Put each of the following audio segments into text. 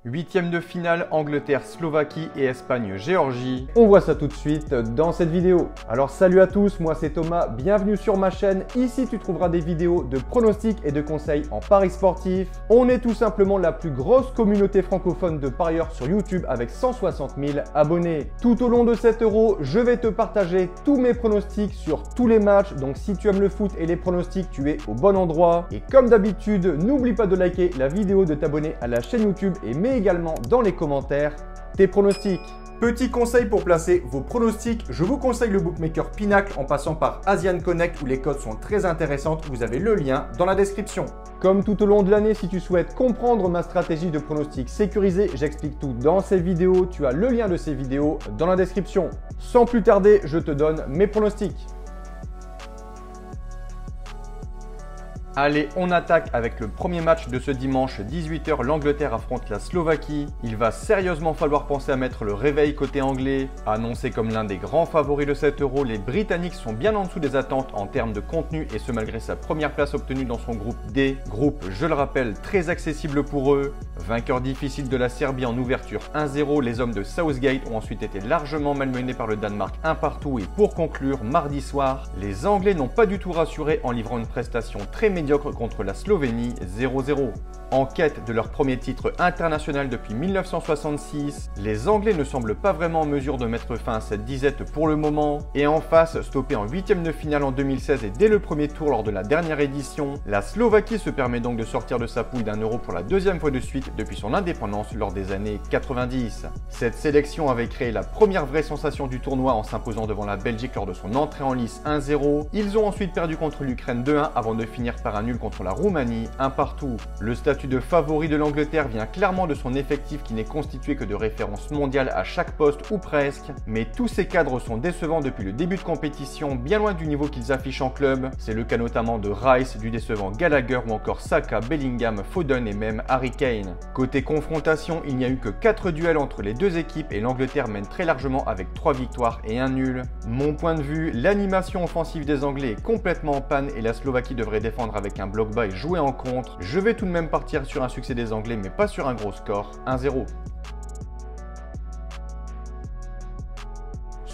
Huitième de finale, Angleterre, Slovaquie et Espagne, Géorgie. On voit ça tout de suite dans cette vidéo. Alors salut à tous, moi c'est Thomas, bienvenue sur ma chaîne. Ici tu trouveras des vidéos de pronostics et de conseils en paris sportifs. On est tout simplement la plus grosse communauté francophone de parieurs sur YouTube avec 160 000 abonnés. Tout au long de cet euro, je vais te partager tous mes pronostics sur tous les matchs. Donc si tu aimes le foot et les pronostics, tu es au bon endroit. Et comme d'habitude, n'oublie pas de liker la vidéo, de t'abonner à la chaîne YouTube et mets également dans les commentaires tes pronostics. Petit conseil pour placer vos pronostics, je vous conseille le bookmaker Pinacle en passant par Asian Connect où les codes sont très intéressantes. Vous avez le lien dans la description. Comme tout au long de l'année, si tu souhaites comprendre ma stratégie de pronostic sécurisé, j'explique tout dans ces vidéos. Tu as le lien de ces vidéos dans la description. Sans plus tarder, je te donne mes pronostics. Allez, on attaque avec le premier match de ce dimanche, 18 h. L'Angleterre affronte la Slovaquie. Il va sérieusement falloir penser à mettre le réveil côté anglais. Annoncé comme l'un des grands favoris de cet euro, les Britanniques sont bien en dessous des attentes en termes de contenu et ce malgré sa première place obtenue dans son groupe D. Groupe, je le rappelle, très accessible pour eux. Vainqueur difficile de la Serbie en ouverture 1-0, les hommes de Southgate ont ensuite été largement malmenés par le Danemark 1-1. Et pour conclure, mardi soir, les Anglais n'ont pas du tout rassuré en livrant une prestation très médiocre contre la Slovénie 0-0. En quête de leur premier titre international depuis 1966, les Anglais ne semblent pas vraiment en mesure de mettre fin à cette disette pour le moment. Et en face, stoppé en huitième de finale en 2016 et dès le premier tour lors de la dernière édition, la Slovaquie se permet donc de sortir de sa pouille d'un euro pour la deuxième fois de suite depuis son indépendance lors des années 90. Cette sélection avait créé la première vraie sensation du tournoi en s'imposant devant la Belgique lors de son entrée en lice 1-0. Ils ont ensuite perdu contre l'Ukraine 2-1 avant de finir par un nul contre la Roumanie 1-1. Le statut de favori de l'Angleterre vient clairement de son effectif qui n'est constitué que de références mondiales à chaque poste ou presque, mais tous ces cadres sont décevants depuis le début de compétition, bien loin du niveau qu'ils affichent en club. C'est le cas notamment de Rice, du décevant Gallagher ou encore Saka, Bellingham, Foden et même Harry Kane. Côté confrontation, il n'y a eu que 4 duels entre les deux équipes et l'Angleterre mène très largement avec 3 victoires et 1 nul. Mon point de vue, l'animation offensive des Anglais est complètement en panne et la Slovaquie devrait défendre avec un bloc bas et jouer en contre. Je vais tout de même partir sur un succès des Anglais mais pas sur un gros score, 1-0.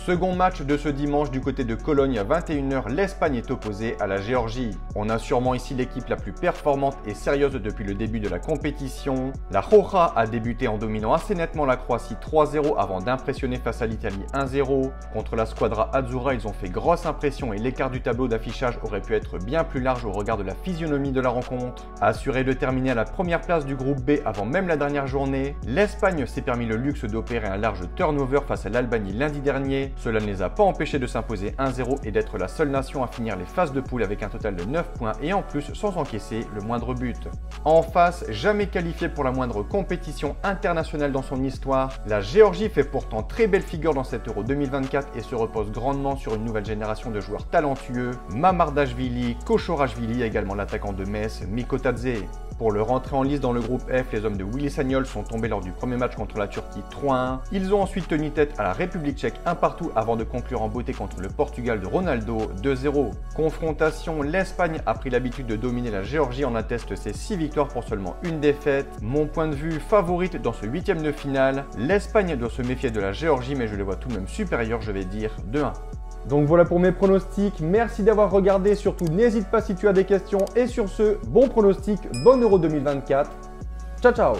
Second match de ce dimanche du côté de Cologne à 21 h, l'Espagne est opposée à la Géorgie. On a sûrement ici l'équipe la plus performante et sérieuse depuis le début de la compétition. La Roja a débuté en dominant assez nettement la Croatie 3-0 avant d'impressionner face à l'Italie 1-0. Contre la Squadra Azzurra, ils ont fait grosse impression et l'écart du tableau d'affichage aurait pu être bien plus large au regard de la physionomie de la rencontre. Assuré de terminer à la première place du groupe B avant même la dernière journée, l'Espagne s'est permis le luxe d'opérer un large turnover face à l'Albanie lundi dernier. Cela ne les a pas empêchés de s'imposer 1-0 et d'être la seule nation à finir les phases de poule avec un total de 9 points et en plus sans encaisser le moindre but. En face, jamais qualifiée pour la moindre compétition internationale dans son histoire, la Géorgie fait pourtant très belle figure dans cet Euro 2024 et se repose grandement sur une nouvelle génération de joueurs talentueux, Mamardashvili, Kochorashvili, également l'attaquant de Metz, Mikotadze. Pour le rentrer en lice dans le groupe F, les hommes de Willy Sagnol sont tombés lors du premier match contre la Turquie 3-1. Ils ont ensuite tenu tête à la République tchèque 1-1 avant de conclure en beauté contre le Portugal de Ronaldo 2-0. Confrontation, l'Espagne a pris l'habitude de dominer la Géorgie, en atteste ses 6 victoires pour seulement une défaite. Mon point de vue, favorite dans ce huitième de finale, l'Espagne doit se méfier de la Géorgie mais je les vois tout de même supérieurs, je vais dire 2-1. Donc voilà pour mes pronostics, merci d'avoir regardé, surtout n'hésite pas si tu as des questions et sur ce, bon pronostic, bon Euro 2024, ciao ciao.